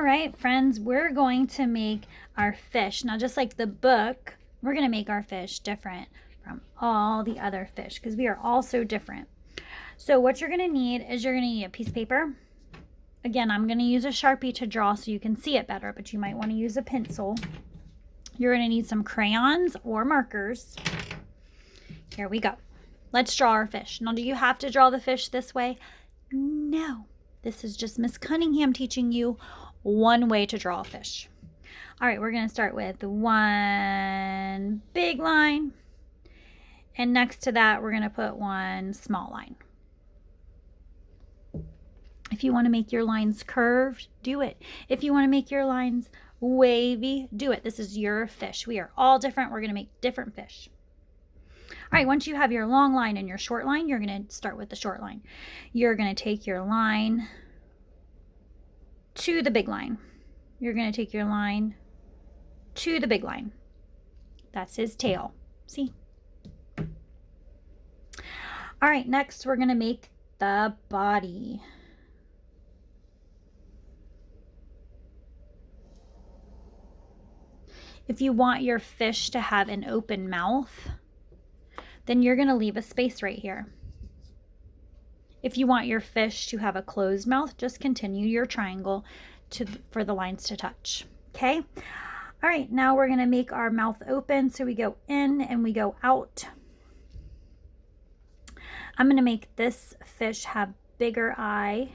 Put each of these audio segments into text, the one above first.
right, friends, we're going to make our fish. Now, just like the book, we're going to make our fish different from all the other fish because we are all so different. So what you're going to need is you're going to need a piece of paper. Again, I'm going to use a Sharpie to draw so you can see it better, but you might want to use a pencil. You're going to need some crayons or markers. Here we go. Let's draw our fish. Now, do you have to draw the fish this way? No. This is just Miss Cunningham teaching you one way to draw a fish. All right, we're going to start with one big line. And next to that, we're going to put one small line. If you want to make your lines curved, do it. If you want to make your lines wavy, do it. This is your fish. We are all different. We're going to make different fish. All right, once you have your long line and your short line, you're going to start with the short line. You're going to take your line to the big line. You're going to take your line to the big line. That's his tail. See? All right, next we're going to make the body. If you want your fish to have an open mouth, then you're going to leave a space right here. If you want your fish to have a closed mouth, just continue your triangle for the lines to touch. Okay? All right, now we're going to make our mouth open. So we go in and we go out. I'm going to make this fish have bigger eye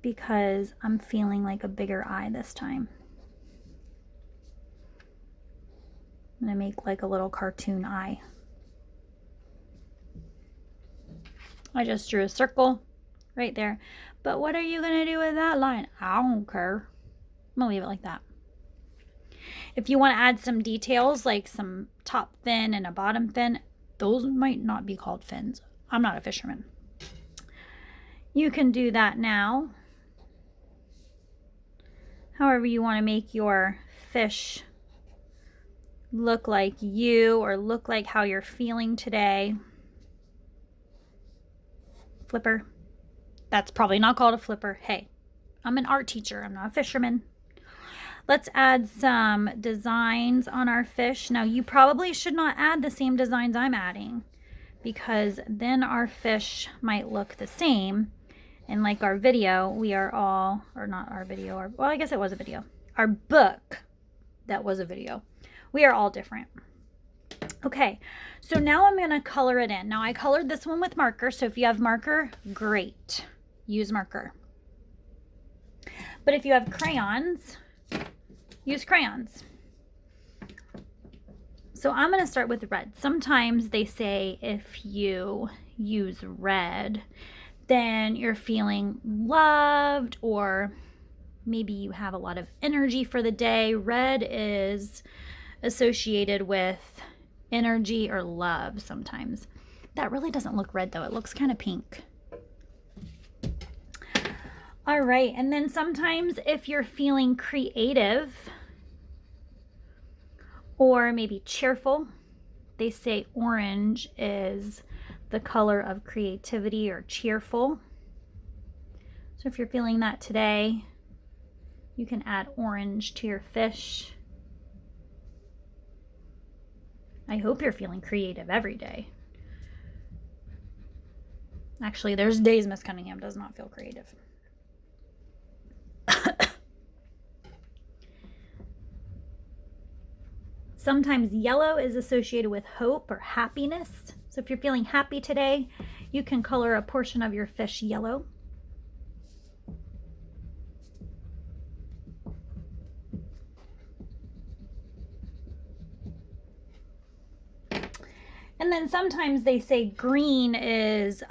because I'm feeling like a bigger eye this time. I'm going to make like a little cartoon eye. I just drew a circle right there. But what are you going to do with that line? I don't care. I'm going to leave it like that. If you want to add some details like some top fin and a bottom fin, those might not be called fins. I'm not a fisherman. You can do that now. However you want to make your fish look like you or look like how you're feeling today. Flipper. That's probably not called a flipper. Hey, I'm an art teacher. I'm not a fisherman. Let's add some designs on our fish. Now, you probably should not add the same designs I'm adding because then our fish might look the same. And like our video, we are all, or not our video, well, I guess it was a video. Our book, that was a video. We are all different. Okay, so now I'm going to color it in. Now I colored this one with marker, so if you have marker, great. Use marker. But if you have crayons, use crayons. So I'm going to start with red. Sometimes they say if you use red, then you're feeling loved or maybe you have a lot of energy for the day. Red is associated with energy or love sometimes. That really doesn't look red though. It looks kind of pink. All right, and then sometimes if you're feeling creative or maybe cheerful, they say orange is the color of creativity or cheerful. So if you're feeling that today, you can add orange to your fish. I hope you're feeling creative every day. Actually, there's days Miss Cunningham does not feel creative. Sometimes yellow is associated with hope or happiness. So if you're feeling happy today, you can color a portion of your fish yellow. And then sometimes they say green is,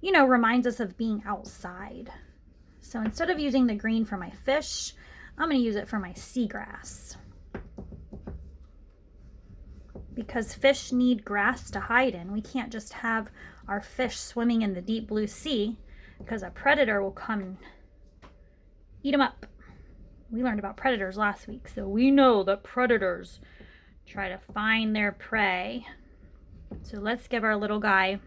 reminds us of being outside. So instead of using the green for my fish, I'm going to use it for my seagrass. Because fish need grass to hide in. We can't just have our fish swimming in the deep blue sea because a predator will come and eat them up. We learned about predators last week, so we know that predators try to find their prey. So let's give our little guy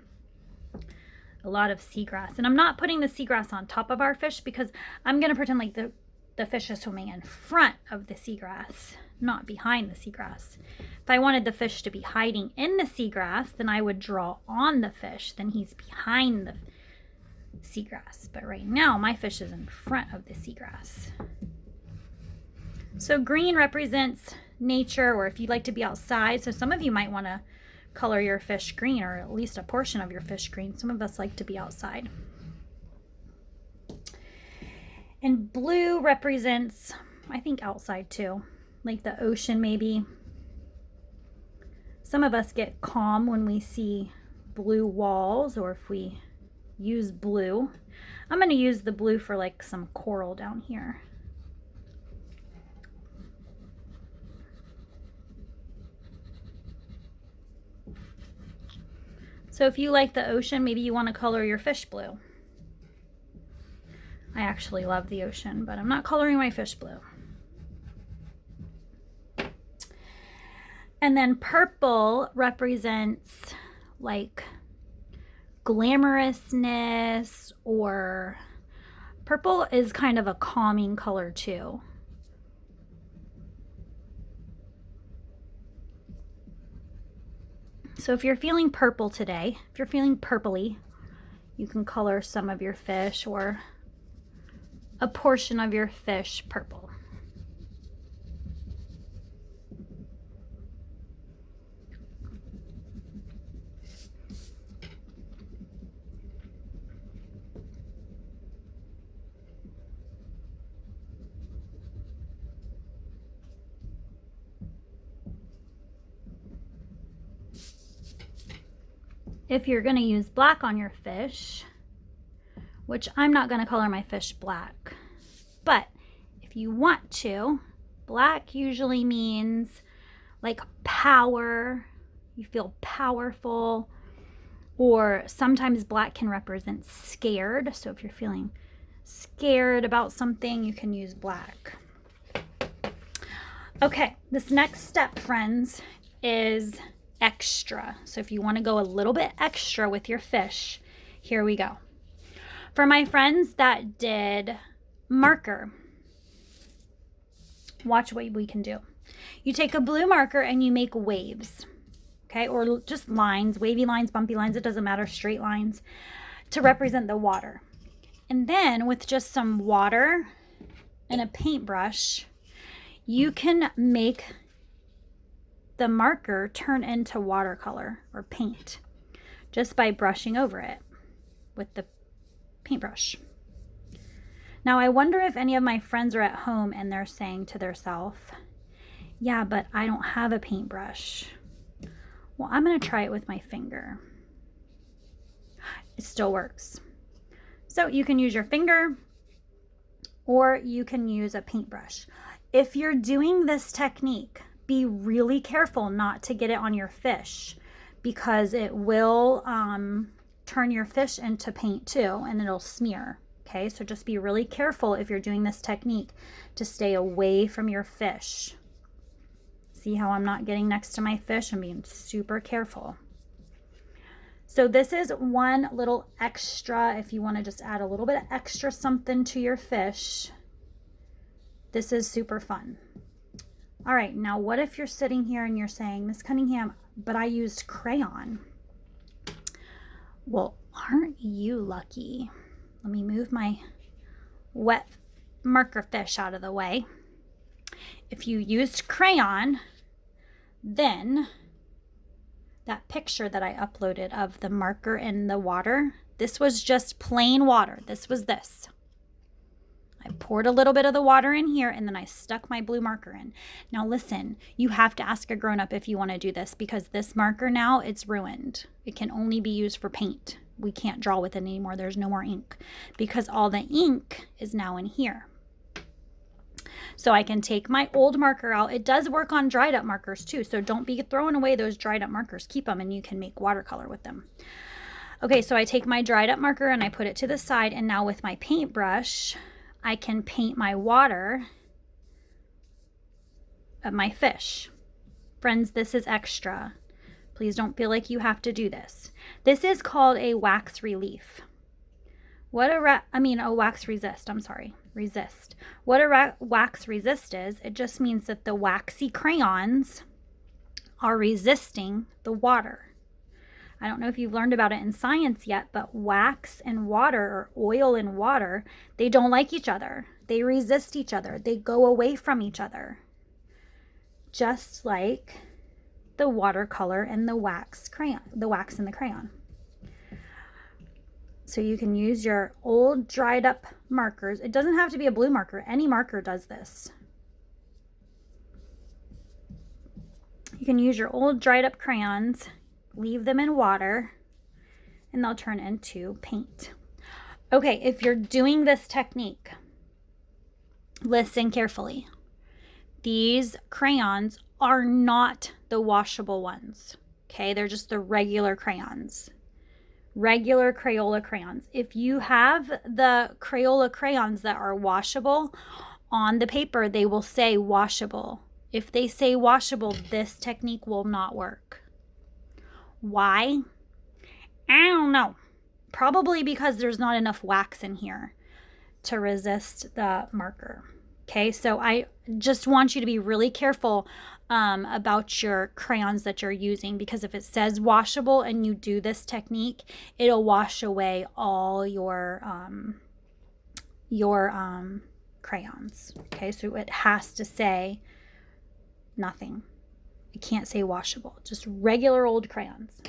a lot of seagrass. And I'm not putting the seagrass on top of our fish because I'm going to pretend like the fish is swimming in front of the seagrass, not behind the seagrass. If I wanted the fish to be hiding in the seagrass, then I would draw on the fish. Then he's behind the seagrass. But right now, my fish is in front of the seagrass. So green represents nature, or if you'd like to be outside. So some of you might want to color your fish green, or at least a portion of your fish green. Some of us like to be outside. And blue represents, I think, outside too, like the ocean maybe. Some of us get calm when we see blue walls, or if we use blue. I'm going to use the blue for like some coral down here. So if you like the ocean, maybe you want to color your fish blue. I actually love the ocean, but I'm not coloring my fish blue. And then purple represents like glamorousness, or purple is kind of a calming color too. So if you're feeling purple today, if you're feeling purpley, you can color some of your fish or a portion of your fish purple. If you're going to use black on your fish, which I'm not going to color my fish black, but if you want to, black usually means like power, you feel powerful, or sometimes black can represent scared. So if you're feeling scared about something, you can use black. Okay, this next step, friends, is extra. So if you want to go a little bit extra with your fish, here we go. For my friends that did marker, watch what we can do. You take a blue marker and you make waves, okay, or just lines, wavy lines, bumpy lines, it doesn't matter, straight lines, to represent the water. And then with just some water and a paintbrush, you can make the marker turn into watercolor or paint just by brushing over it with the paintbrush. Now, I wonder if any of my friends are at home and they're saying to themselves, yeah, but I don't have a paintbrush. Well, I'm going to try it with my finger. It still works. So you can use your finger or you can use a paintbrush. If you're doing this technique, be really careful not to get it on your fish, because it will turn your fish into paint too, and it'll smear. Okay, so just be really careful if you're doing this technique to stay away from your fish. See how I'm not getting next to my fish? I'm being super careful. So this is one little extra. If you want to just add a little bit of extra something to your fish, this is super fun. All right, now what if you're sitting here and you're saying, Miss Cunningham, but I used crayon? Well, aren't you lucky? Let me move my wet marker fish out of the way. If you used crayon, then that picture that I uploaded of the marker in the water, this was just plain water. This was this. I poured a little bit of the water in here and then I stuck my blue marker in. Now listen, you have to ask a grown-up if you want to do this, because this marker now, it's ruined. It can only be used for paint. We can't draw with it anymore. There's no more ink because all the ink is now in here. So I can take my old marker out. It does work on dried up markers too. So don't be throwing away those dried up markers. Keep them and you can make watercolor with them. Okay, so I take my dried up marker and I put it to the side, and now with my paintbrush, I can paint my water of my fish. Friends, this is extra. Please don't feel like you have to do this. This is called a wax relief. A wax resist, I'm sorry, resist. What a wax resist is, it just means that the waxy crayons are resisting the water. I don't know if you've learned about it in science yet, but wax and water, or oil and water, they don't like each other. They resist each other. They go away from each other. Just like the watercolor and the wax and the crayon. So you can use your old dried up markers. It doesn't have to be a blue marker. Any marker does this. You can use your old dried up crayons, leave them in water, and they'll turn into paint. Okay, if you're doing this technique, listen carefully. These crayons are not the washable ones. Okay, they're just the regular crayons. Regular Crayola crayons. If you have the Crayola crayons that are washable, on the paper they will say washable. If they say washable, this technique will not work. Why? I don't know. Probably because there's not enough wax in here to resist the marker. Okay, so I just want you to be really careful about your crayons that you're using, because if it says washable and you do this technique, it'll wash away all your crayons. Okay, so it has to say nothing. It can't say washable, just regular old crayons.